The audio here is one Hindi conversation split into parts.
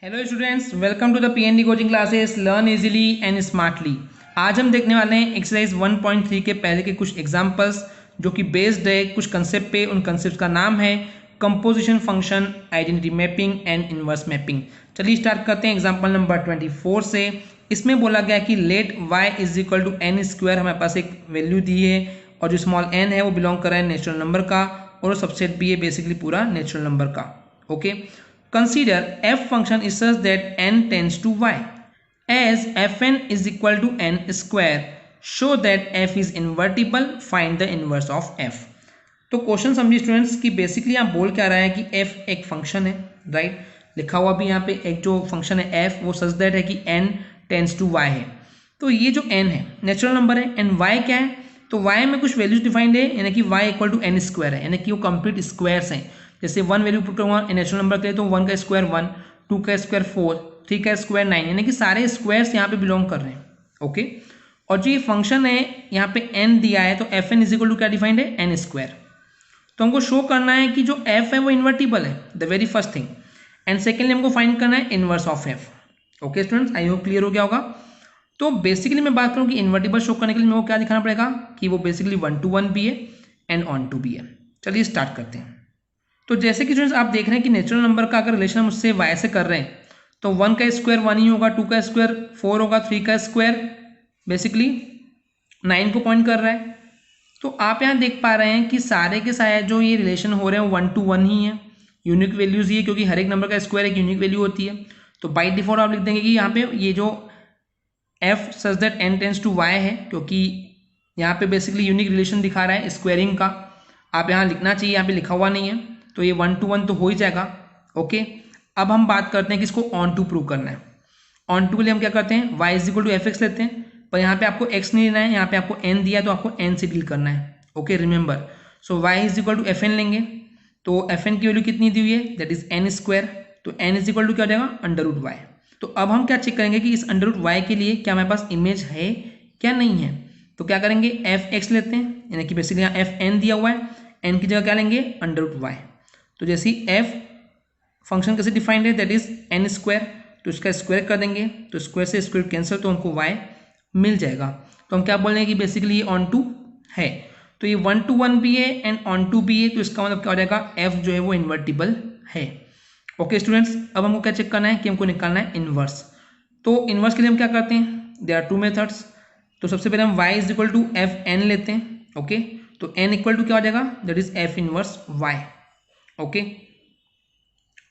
Hello students, welcome to the PND coaching classes learn easily and smartly. आज हम देखने वाले हैं एक्सरसाइज 1.3 के पहले के कुछ एग्जांपल्स जो कि बेस्ड है कुछ कंसेप्ट पे। उन कंसेप्ट का नाम है composition function, identity mapping and inverse mapping. चलिए स्टार्ट करते हैं एग्जाम्पल नंबर 24 से। इसमें बोला गया कि let y is equal to n square, हमारे पास एक वैल्यू दी है और जो स्मॉल n है वो बिलोंग कर रहा है नेचुरल नंबर का और सबसेट भी है बेसिकली पूरा नेचुरल नंबर का। Okay, consider f function is such that n tends to y as fn is equal to n square, show that f is invertible, find the inverse of f। तो क्वेश्चन समझिए स्टूडेंट्स कि बेसिकली यहाँ बोल क्या रहा है कि f एक फंक्शन है, राइट। लिखा हुआ भी यहाँ पे एक जो फंक्शन है f वो सच दैट है कि n टेंड्स टू y है। तो ये जो n है नेचुरल नंबर है एंड y क्या है, तो y में कुछ वैल्यूज डिफाइंड है यानी कि y equal to n square है, यानी कि वो कंप्लीट स्क्वायर्स हैं। जैसे वन वैल्यू पुट करूँगा नेचुरल नंबर के लिए तो 1 का स्क्वायर 1, 2 का स्क्वायर 4, 3 का स्क्वायर 9, यानी कि सारे स्क्वायर्स यहाँ पे बिलोंग कर रहे हैं। ओके, और जो ये फंक्शन है यहाँ पे n दिया है तो f n is equal to क्या डिफाइंड है, n स्क्वायर। तो हमको शो करना है कि जो f है वो इन्वर्टिबल है, the very first thing. And secondly हमको फाइंड करना है inverse of f। Okay students, I hope clear हो गया होगा। तो बेसिकली मैं बात करूँ कि इन्वर्टिबल शो करने के लिए मेरे को क्या दिखाना पड़ेगा कि वो बेसिकली 1 to 1 भी है एंड ऑन टू भी है। चलिए स्टार्ट करते हैं। तो जैसे कि स्टूडेंट्स आप देख रहे हैं कि नेचुरल नंबर का अगर रिलेशन हम उससे y से कर रहे हैं तो 1 का स्क्वायर 1 ही होगा, 2 का स्क्वायर 4 होगा, 3 का स्क्वायर बेसिकली 9 को पॉइंट कर रहा है। तो आप यहाँ देख पा रहे हैं कि सारे के सारे जो ये रिलेशन हो रहे हैं 1 to 1 ही है, यूनिक वैल्यूज ही है क्योंकि हर एक नंबर का स्क्वायर एक यूनिक वैल्यू होती है। तो बाई डिफॉल्ट आप लिख देंगे कि यहाँ पे ये जो f such that n tends to y है क्योंकि यहाँ पे बेसिकली यूनिक रिलेशन दिखा रहा है स्क्वायरिंग का। आप यहाँ लिखना चाहिए, यहाँ पे लिखा हुआ नहीं है तो ये 1 to 1 तो हो ही जाएगा। ओके, अब हम बात करते हैं कि इसको ऑन टू प्रूव करना है। ऑन टू के लिए हम क्या करते हैं, y is equal to F x लेते हैं, पर यहाँ पे आपको x नहीं लेना है, यहाँ पे आपको n दिया तो आपको n से डील करना है। Okay remember, so y is equal to f n लेंगे तो एफ एन की वैल्यू कितनी दी हुई है, दैट इज n स्क्वायर। तो n इज इक्वल टू क्या हो जाएगा, अंडर रूट वाई। तो अब हम क्या चेक करेंगे कि इस अंडर रूट वाई के लिए क्या हमारे पास इमेज है क्या नहीं है। तो क्या करेंगे, एफ एक्स लेते हैं यानी कि बेसिकली यहाँ एफ एन दिया हुआ है, n की जगह क्या लेंगे, अंडर रूट वाई। तो जैसे f फंक्शन कैसे डिफाइंड है, दैट इज n स्क्वायर, तो इसका स्क्वायर कर देंगे तो स्क्वायर से स्क्वायर कैंसिल तो हमको y मिल जाएगा। तो हम क्या बोलेंगे कि बेसिकली ये ऑन टू है। तो ये 1 to 1 भी है एंड ऑन टू भी है, तो इसका मतलब क्या हो जाएगा, f जो है वो इन्वर्टिबल है। ओके स्टूडेंट्स, अब हमको क्या चेक करना है कि हमको निकालना है इनवर्स। तो इनवर्स के लिए हम क्या करते हैं, देयर आर 2 मेथड्स। तो सबसे पहले हम y is equal to f n लेते हैं। ओके, तो n इक्वल टू क्या हो जाएगा, that is f inverse y। Okay,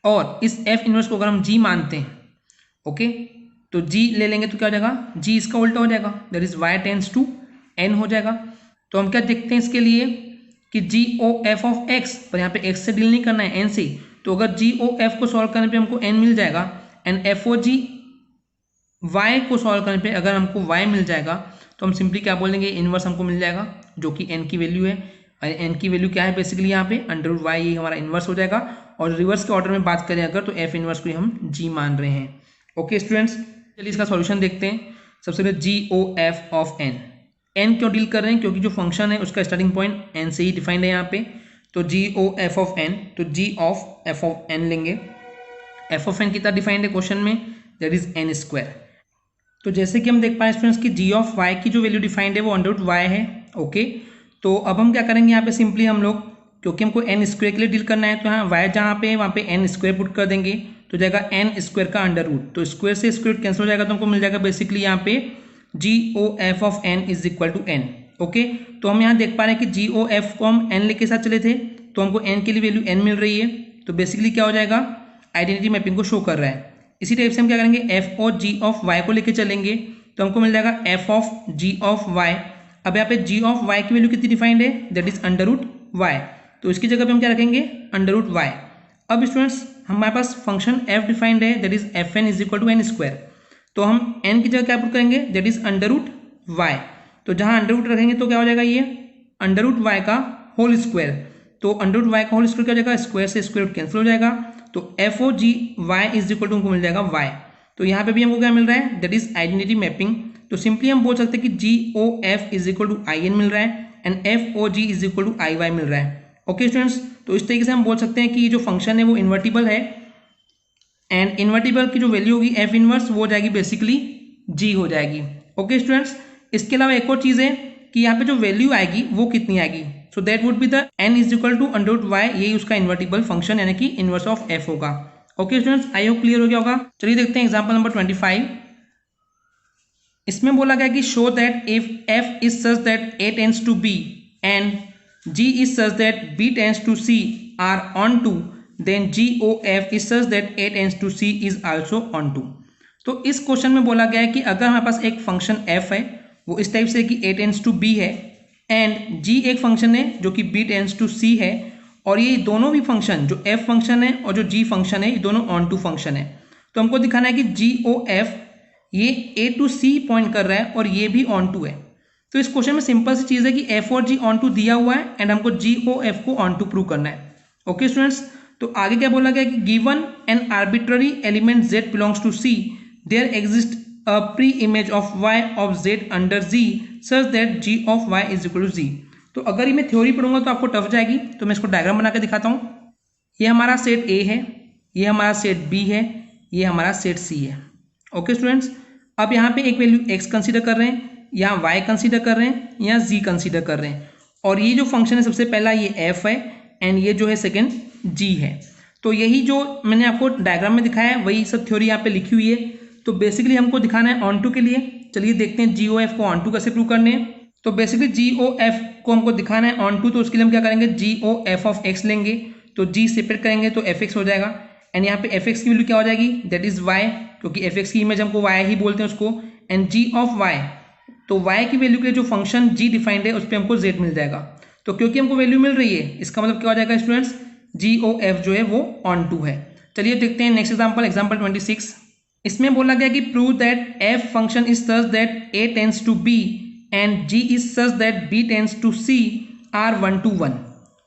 और इस f इनवर्स को अगर हम g मानते हैं, ओके, तो g ले लेंगे तो क्या हो जाएगा, g इसका उल्टा हो जाएगा, that is y tends to n हो जाएगा। तो हम क्या देखते हैं इसके लिए कि g o f of x, पर यहाँ पे x से डील नहीं करना है n से, तो अगर g o f को सॉल्व करने पे हमको n मिल जाएगा and f o g y को सॉल्व करने पे अगर हमको y मिल जाएगा तो हम सिंपली क्या बोलेंगे, इनवर्स हमको मिल जाएगा जो कि n की वैल्यू है। n की वैल्यू क्या है बेसिकली यहाँ पे अंडर रूट वाई, ये हमारा इनवर्स हो जाएगा। और रिवर्स के ऑर्डर में बात करें अगर तो f इनवर्स को हम g मान रहे हैं। ओके स्टूडेंट्स, चलिए इसका सॉल्यूशन देखते हैं। सबसे पहले g o f of n क्यों डील कर रहे हैं, क्योंकि जो फंक्शन है उसका स्टार्टिंग पॉइंट n से ही डिफाइंड है यहाँ पे। तो g o f of n, तो g of f of n लेंगे। f ऑफ n कितना डिफाइंड है क्वेश्चन में, दैट इज n स्क्वायर। तो जैसे कि हम देख पाए स्टूडेंट्स कि g ऑफ y की जो वैल्यू डिफाइंड है वो अंडर रूट वाई है। ओके, तो अब हम क्या करेंगे यहाँ पे सिंपली हम लोग, क्योंकि हमको n स्क्वायर के लिए डील करना है तो यहाँ y जहाँ पे है वहाँ पे n स्क्वायर पुट कर देंगे तो जाएगा n स्क्वायर का अंडर रूट। तो स्क्वायर से स्क्वायर कैंसिल हो जाएगा तो हमको मिल जाएगा बेसिकली यहाँ पे g o f of n is equal to n। Okay, तो हम यहाँ देख पा रहे हैं कि g o f को हम n लेके साथ चले थे तो हमको n के लिए वैल्यू n मिल रही है। तो बेसिकली क्या हो जाएगा, आइडेंटिटी मैपिंग को शो कर रहा है। इसी टाइप से हम क्या करेंगे, f और g ऑफ y को लेके चलेंगे तो हमको मिल जाएगा f of g of y। अब यहाँ पे g ऑफ y की वैल्यू कितनी डिफाइंड है, that is under root y, तो इसकी जगह पे हम क्या रखेंगे, अंडर रूट y। अब स्टूडेंट्स हमारे पास फंक्शन f डिफाइंड है, that is f n is equal to n square. तो हम n की जगह क्या पुट करेंगे, that is under root y। तो जहाँ अंडर रूट रखेंगे तो क्या हो जाएगा, ये अंडर रूट y का होल स्क्वायर। तो अंडर रूट y का होल स्क्वायर क्या हो जाएगा, स्क्वायर से स्क्वायर रूट कैंसिल हो जाएगा। तो F O ji Y is equal to हमको मिल जाएगा y। तो यहाँ पे भी हमको क्या मिल रहा है, दैट इज आइडेंटिटी मैपिंग। तो सिंपली हम बोल सकते हैं कि G O F is equal to I N मिल रहा है and F O G is equal to I Y मिल रहा है। ओके स्टूडेंट्स, तो इस तरीके से हम बोल सकते हैं कि ये जो फंक्शन है वो इन्वर्टिबल है एंड इन्वर्टिबल की जो वैल्यू होगी एफ इनवर्स वो हो जाएगी बेसिकली जी हो जाएगी। ओके स्टूडेंट्स, इसके अलावा एक और चीज़ है कि यहाँ पे जो वैल्यू आएगी वो कितनी आएगी, so that would be the n is equal to under root y, यही उसका इन्वर्टिबल फंक्शन यानी कि इनवर्स ऑफ f होगा। Okay students, I hope clear हो गया होगा। चलिए देखते हैं एग्जाम्पल नंबर 25। इसमें बोला गया कि show that if f is such that a tends to b and g is such that b tends to c are onto, then g o f is such that a tends to c is also onto. तो इस क्वेश्चन में बोला गया है कि अगर हमारे पास एक फंक्शन f है वो इस टाइप से कि a टेंड्स टू b है एंड g एक फंक्शन है जो कि b टेंड्स टू c है, और ये दोनों भी फंक्शन जो f फंक्शन है और जो g फंक्शन है ये दोनों ऑन टू फंक्शन है। तो हमको दिखाना है कि g o f ये a टू c पॉइंट कर रहा है और ये भी ऑन टू है। तो इस क्वेश्चन में सिंपल सी चीज़ है कि f और g ऑन टू दिया हुआ है एंड हमको g o f को ऑन टू प्रूव करना है। ओके स्टूडेंट्स, तो आगे क्या बोला गया कि given an arbitrary element z belongs to c, there exist a pre-image of y of z under z such that g of y is equal to z। तो अगर ये मैं थ्योरी पढ़ूंगा तो आपको टफ जाएगी, तो मैं इसको डायग्राम बना के दिखाता हूँ। ये हमारा सेट A है, ये हमारा सेट B है, ये हमारा सेट C है। ओके स्टूडेंट्स, अब यहाँ पे एक वैल्यू x कंसीडर कर रहे हैं, यहाँ y कंसीडर कर रहे हैं, यहाँ z कंसीडर कर रहे हैं, और ये जो फंक्शन है सबसे पहला ये f है एंड ये जो है सेकेंड g है। तो यही जो मैंने आपको डायग्राम में दिखाया है वही सब थ्योरी यहाँ पे लिखी हुई है। तो बेसिकली हमको दिखाना है ऑन टू के लिए। चलिए देखते हैं जी ओ एफ को ऑन टू कैसे प्रूव करने हैं। तो बेसिकली जी ओ एफ को हमको दिखाना है ऑन टू, तो उसके लिए हम क्या करेंगे, जी ओ एफ ऑफ एक्स लेंगे, तो जी सेपरेट करेंगे तो एफ एक्स हो जाएगा एंड यहाँ पे एफ एक्स की वैल्यू क्या हो जाएगी, दैट इज वाई, क्योंकि एफ एक्स की इमेज हमको वाई ही बोलते हैं उसको, एंड जी ऑफ वाई, तो वाई की वैल्यू के लिए जो फंक्शन जी डिफाइंड है उस पर हमको जेड मिल जाएगा। तो क्योंकि हमको वैल्यू मिल रही है इसका मतलब क्या हो जाएगा स्टूडेंट्स, जी ओ एफ जो है वो ऑन टू है। चलिए देखते हैं नेक्स्ट एग्जाम्पल, एग्जाम्पल 26। इसमें बोला गया कि prove that f function is such that a tends to b and g is such that b tends to c are 1 to 1।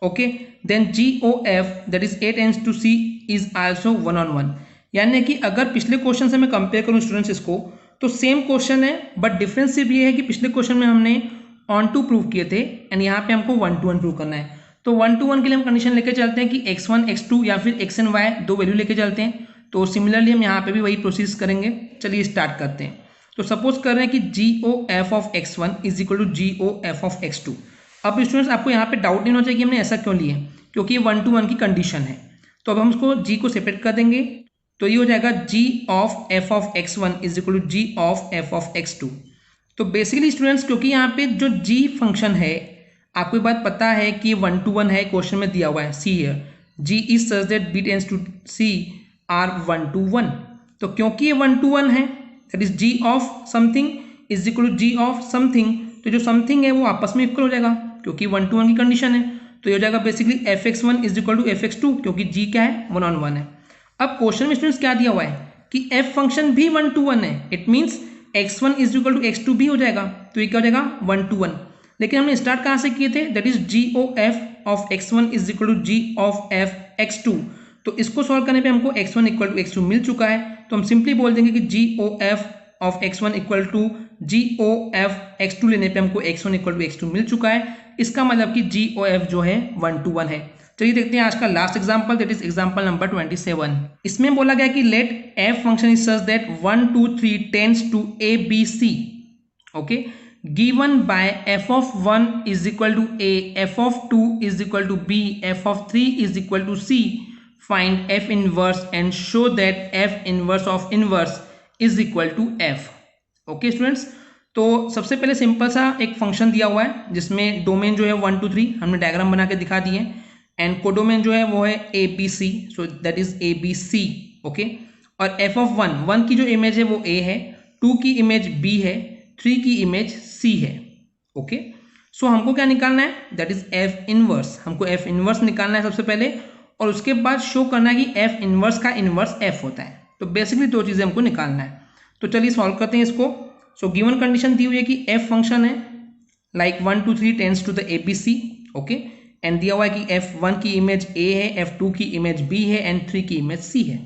Okay, then g o f that is a tends to c is also 1 on 1। यानी कि अगर पिछले क्वेश्चन से मैं कंपेयर करूं स्टूडेंट्स इसको, तो सेम क्वेश्चन है बट डिफरेंस सिर्फ ये है कि पिछले क्वेश्चन में हमने ऑन टू प्रूव किए थे एंड यहाँ पे हमको 1 to 1 प्रूव करना है। तो 1 to 1 के लिए हम कंडीशन लेके चलते हैं कि x1 x2 या फिर x एंड y दो वैल्यू लेके चलते हैं। तो सिमिलरली हम यहाँ पे भी वही प्रोसेस करेंगे। चलिए स्टार्ट करते हैं। तो सपोज कर रहे हैं कि G O F of x1 is equal to G O F of x2। अब स्टूडेंट्स आपको यहाँ पे डाउट नहीं होना चाहिए कि हमने ऐसा क्यों लिया, क्योंकि ये 1 to 1 की कंडीशन है। तो अब हम उसको g को सेपरेट कर देंगे, तो ये हो जाएगा g of f of x1 is equal to g of f of x2। तो बेसिकली स्टूडेंट्स क्योंकि यहाँ पे जो g फंक्शन है, आपको ये बात पता है कि 1 to 1 है, क्वेश्चन में दिया हुआ है see here g is such that b tends to c are 1 to 1। तो क्योंकि ये 1 to 1 है, that is g of something is equal to g of something, तो जो समथिंग है वो आपस में इक्वल हो जाएगा क्योंकि 1 to 1 की कंडीशन है। तो ये हो जाएगा basically F X one is equal to F X two, क्योंकि जी क्या है 1 on 1 है। अब क्वेश्चन में स्टूडेंट्स क्या दिया हुआ है कि एफ फंक्शन भी 1 to 1 है, it means x1 is equal to x2 भी हो जाएगा, तो ये क्या हो जाएगा 1 to 1। लेकिन हमने स्टार्ट कहाँ से किए थे, that is g O F of x1 is equal to g of f x2। तो इसको सॉल्व करने पे हमको x1 इक्वल टू x2 मिल चुका है, तो हम सिंपली बोल देंगे कि G O F of x1 equal to G O F x2 लेने पे हमको x1 इक्वल टू x2 मिल चुका है। इसका मतलब कि जी ओ एफ जो है 1 to 1 है। चलिए देखते हैं आज का last example, that is example number 27। इसमें बोला गया कि let f function is such that 1 2 3 tends to a B c, okay, given by f of 1 is equal to a, f of 2 is equal to b, f of 3 is equal to c, find f inverse and show that f inverse of inverse is equal to f. Okay students, तो सबसे पहले सिंपल सा एक फंक्शन दिया हुआ है जिसमें डोमेन जो है 1 2 3 हमने डायग्राम बना के दिखा दिए एंड कोडोमेन जो है वो है a B c, so that is a B c. Okay, और एफ ऑफ 1 की जो इमेज है वो ए है, 2 की इमेज बी है, 3 की इमेज सी है। ओके, सो हमको क्या निकालना है, दैट इज एफ इनवर्स। हमको एफ इनवर्स निकालना है सबसे पहले, और उसके बाद शो करना है कि एफ इनवर्स का इनवर्स एफ होता है। तो बेसिकली दो चीज़ें हमको निकालना है। तो चलिए सॉल्व करते हैं इसको। सो गिवन कंडीशन दी हुई है कि एफ फंक्शन है like 1 2 3 tends to the a B c, okay, and दिया हुआ है कि f1 की इमेज a है, f2 की इमेज b है एंड 3 की इमेज c है।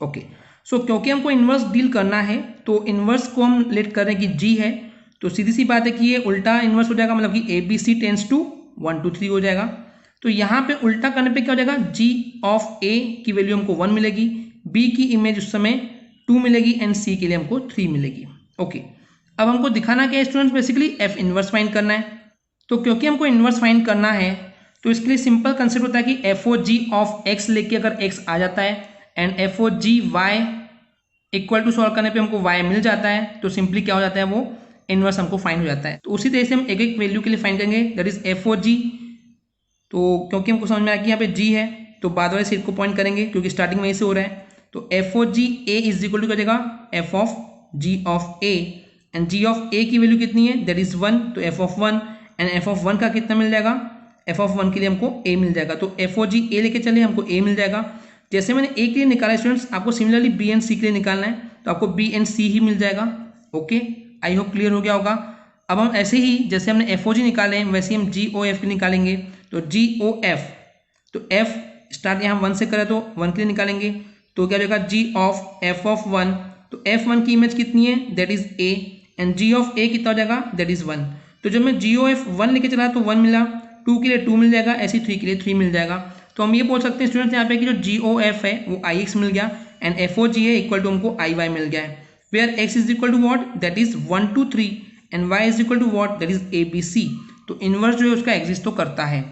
ओके, सो क्योंकि हमको इन्वर्स डील करना है तो इन्वर्स को हम लेट कर रहे हैं कि g है, तो सीधी सी बात है कि ये उल्टा इन्वर्स हो जाएगा, मतलब कि a B c tends to 1 2 3 हो जाएगा। तो यहाँ पे उल्टा करने पे क्या हो जाएगा, g ऑफ a की वैल्यू हमको 1 मिलेगी, बी की इमेज उस समय 2 मिलेगी एंड सी के लिए हमको 3 मिलेगी। ओके, अब हमको दिखाना क्या है students, basically F inverse find करना है। तो क्योंकि हमको इनवर्स फाइंड करना है तो इसके लिए सिंपल कंसेप्ट होता है कि f O g of x लेके अगर एक्स आ जाता है and F O ji y equal to solve करने पे हमको y मिल जाता है, तो सिंपली क्या हो जाता है, वो इनवर्स हमको फाइंड हो जाता है। तो उसी तरह से हम एक एक वैल्यू के लिए फाइंड करेंगे, दैट इज एफ ओ जी। तो क्योंकि हमको समझ में आया कि यहाँ पे g है तो बाद वाले सेट को पॉइंट करेंगे क्योंकि स्टार्टिंग में से हो रहा है। तो F O G A is equal to क्या जाएगा, F of G of A and G of A की वैल्यू कितनी है, दैट इज 1, तो F of 1 and F of 1 का कितना मिल जाएगा, एफ ऑफ 1 के लिए हमको a मिल जाएगा। तो एफ ओ जी ए लेके चले हमको a मिल जाएगा। जैसे मैंने ए के लिए निकाला स्टूडेंट्स, आपको सिमिलरली बी एंड सी के लिए निकालना है तो आपको बी एंड सी ही मिल जाएगा। ओके, आई होप क्लियर हो गया होगा। अब हम ऐसे ही जैसे हमने एफ ओ जी निकाले वैसे ही हम जी ओ एफ के निकालेंगे। तो जी ओ एफ, तो एफ स्टार्ट यहाँ 1 से करें तो 1 के लिए निकालेंगे तो क्या जाएगा, जी ऑफ एफ ऑफ 1, तो एफ 1 की इमेज कितनी है, that is A and G of A कितना हो जाएगा, दैट इज 1। तो जब मैं जी ओ एफ 1 लेके चला तो 1 मिला, 2 के लिए 2 मिल जाएगा, ऐसे 3 के लिए 3 मिल जाएगा। तो हम ये बोल सकते हैं स्टूडेंट्स यहाँ पे कि जो जी ओ एफ है वो आई एक्स मिल गया एंड एफ ओ जी है इक्वल टू हमको आई वाई मिल गया है, where x is equal to what, that is 1 2 3 and y is equal to what, that is a B c. तो इनवर्स जो है उसका एग्जिस्ट तो करता है।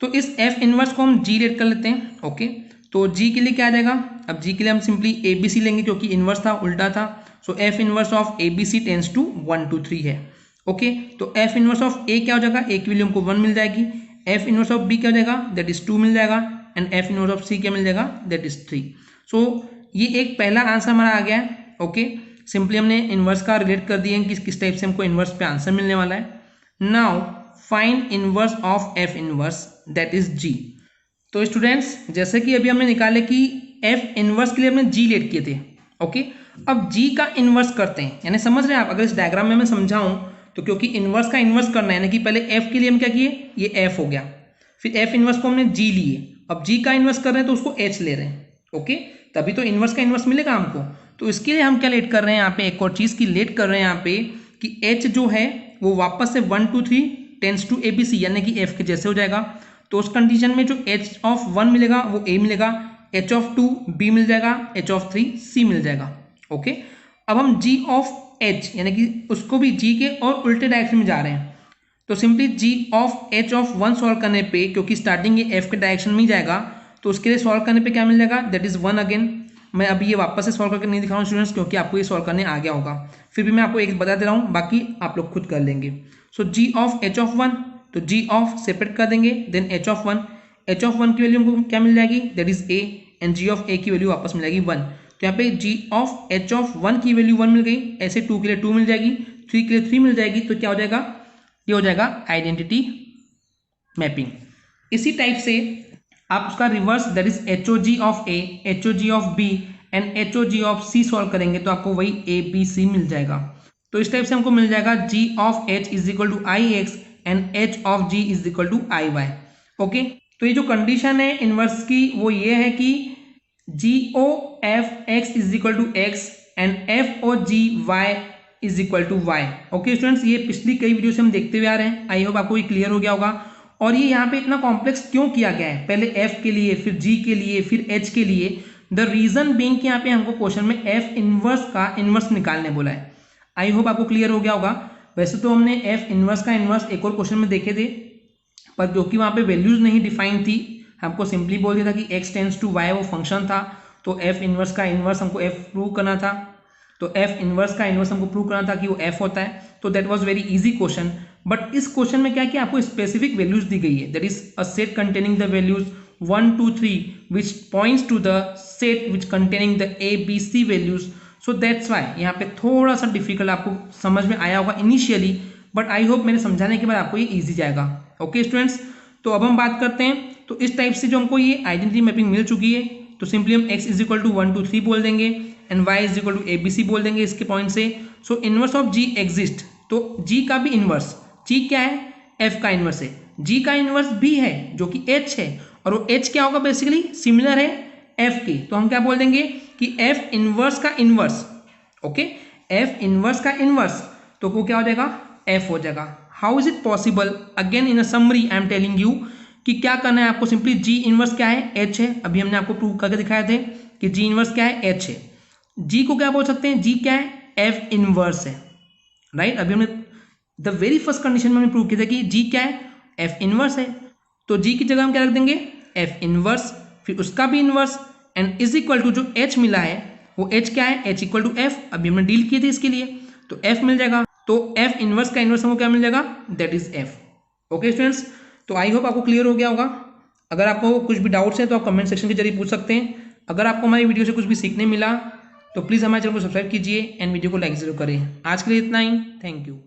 तो इस एफ इनवर्स को हम जी रेट कर लेते हैं। ओके, तो जी के लिए क्या आ जाएगा, अब जी के लिए हम सिंपली ए बी सी लेंगे क्योंकि इनवर्स था, उल्टा था। So F inverse of A B C tends to 1 2 3 है। ओके, तो एफ इनवर्स ऑफ ए क्या हो जाएगा, ए की वैल्यू हमको 1 मिल जाएगी, एफ इनवर्स ऑफ बी क्या हो जाएगा, दैट इज 2 मिल जाएगा एंड एफ इनवर्स ऑफ सी क्या मिल जाएगा, दैट इज 3। सो ये एक पहला आंसर हमारा आ गया है। ओके, सिंपली हमने इनवर्स का रिलेट कर दिया कि किस टाइप से हमको इनवर्स पे आंसर मिलने वाला है। Now find inverse of F inverse, that is G. तो स्टूडेंट्स जैसे कि अभी हमने निकाले कि एफ इनवर्स के लिए हमने जी लेट किए थे। ओके, अब जी का इनवर्स करते हैं, यानी समझ रहे हैं आप, अगर इस डायग्राम में मैं समझाऊं तो क्योंकि इनवर्स का इनवर्स करना है, यानी कि पहले एफ के लिए हम क्या किए, ये एफ हो गया, फिर एफ इनवर्स को हमने जी लिए, अब जी का इनवर्स कर रहे हैं तो उसको एच ले रहे हैं। ओके, तभी तो इनवर्स का इनवर्स मिलेगा हमको। तो इसके लिए हम क्या लेट कर रहे हैं यहाँ पे, एक और चीज की लेट कर रहे हैं यहाँ पे कि एच जो है वो वापस से 1 2 3 tends to a B c, यानी कि एफ के जैसे हो जाएगा। तो उस कंडीशन में जो एच ऑफ 1 मिलेगा वो ए मिलेगा, एच ऑफ 2 बी मिल जाएगा, एच ऑफ 3 सी मिल जाएगा। ओके, अब हम जी ऑफ एच यानी कि उसको भी जी के और उल्टे डायरेक्शन में जा रहे हैं, तो simply g of H of 1 solve करने पे, क्योंकि स्टार्टिंग ये एफ के डायरेक्शन में ही जाएगा, तो उसके लिए सॉल्व करने पे क्या मिल जाएगा, दैट इज 1 अगेन। मैं अभी ये वापस से सॉल्व करके नहीं दिखा रहा हूँ स्टूडेंट्स, क्योंकि आपको ये सॉल्व करने आ गया होगा, फिर भी मैं आपको एक बता दे रहा हूँ, बाकी आप लोग खुद कर लेंगे। So G of H of 1, तो जी ऑफ सेपरेट कर देंगे, then H of 1, H of 1 की वैल्यू हमको क्या मिल जाएगी, that is A and G of A की वैल्यू वापस मिल जाएगी 1। तो यहाँ पे जी ऑफ एच ऑफ 1 की वैल्यू 1 मिल गई, ऐसे 2 के लिए 2 मिल जाएगी, 3 के लिए 3 मिल जाएगी, तो क्या हो जाएगा, ये हो जाएगा आइडेंटिटी मैपिंग। इसी टाइप से आप उसका reverse that is h o g of a, h o g of b and h o g of c solve करेंगे तो आपको वही ए बी सी मिल जाएगा। तो इस टाइप से हमको मिल जाएगा G of H is equal to I X and H of G is equal to I Y. Okay, तो ये जो कंडीशन है इनवर्स की वो ये है कि G O F X is equal to X and F O ji Y is equal to Y. Okay students, ये पिछली कई वीडियो से हम देखते हुए आ रहे हैं, आई होप आपको ये क्लियर हो गया होगा। और ये यहाँ पे इतना कॉम्प्लेक्स क्यों किया गया है, पहले एफ के लिए फिर जी के लिए फिर एच के लिए, द रीजन बीइंग कि यहाँ पे हमको क्वेश्चन में एफ इनवर्स का इनवर्स निकालने बोला है। आई होप आपको क्लियर हो गया होगा। वैसे तो हमने एफ इनवर्स का इनवर्स एक और क्वेश्चन में देखे थे, पर क्योंकि वहाँ पे वैल्यूज नहीं डिफाइन थी, हमको सिंपली बोल दिया था कि एक्स टेंस टू वाई वो फंक्शन था, तो एफ इनवर्स का इनवर्स हमको एफ प्रूव करना था, तो एफ इनवर्स का इनवर्स हमको प्रूव करना था कि वो एफ होता है। तो that was very easy question. But इस क्वेश्चन में क्या है कि आपको स्पेसिफिक वैल्यूज दी गई है, that is a set containing the values 1 2 3 which points to the set which containing the a B c values. So that's why यहाँ पे थोड़ा सा डिफिकल्ट आपको समझ में आया होगा इनिशियली, बट आई होप मेरे समझाने के बाद आपको ये ईजी जाएगा। ओके स्टूडेंट्स, तो अब हम बात करते हैं, तो इस टाइप से जो हमको ये आइडेंटिटी मैपिंग मिल चुकी है, तो सिंपली हम x इज इक्वल टू 1 2 3 बोल देंगे and y is equal to a B c बोल देंगे इसके पॉइंट से। So inverse of g exist, तो g का भी इनवर्स, g क्या है, f का इनवर्स है, g का इनवर्स b है जो कि h है, और वो h क्या होगा, बेसिकली सिमिलर है f के, तो हम क्या बोल देंगे कि f इनवर्स का इनवर्स। ओके, f इनवर्स का इनवर्स, तो वो क्या हो जाएगा, f हो जाएगा। How is it possible, again in a summary I am telling you कि क्या करना है आपको, सिंपली g इनवर्स क्या है, h है, अभी हमने आपको प्रूव करके दिखाए थे, कि जी इनवर्स क्या है, एच है। जी को क्या बोल सकते हैं, जी क्या है, एफ इनवर्स है, राइट। अभी हमने द वेरी फर्स्ट कंडीशन में हमने प्रूव किया था कि जी क्या है, एफ इनवर्स है। तो जी की जगह हम क्या रख देंगे, एफ इनवर्स, फिर उसका भी inverse, and is equal to जो एच मिला है वो एच क्या है, एच इक्वल टू एफ। अभी हमने डील किए थे इसके लिए, तो एफ मिल जाएगा। तो एफ इनवर्स का इनवर्स हमको क्या मिल जाएगा, that is F. Okay students, तो आई होप आपको क्लियर हो गया होगा। अगर आपको कुछ भी डाउट्स है तो आप कमेंट सेक्शन के जरिए पूछ सकते हैं। अगर आपको हमारी वीडियो से कुछ भी सीखने मिला तो प्लीज़ हमारे चैनल को सब्सक्राइब कीजिए एंड वीडियो को लाइक जरूर करें। आज के लिए इतना ही, थैंक यू।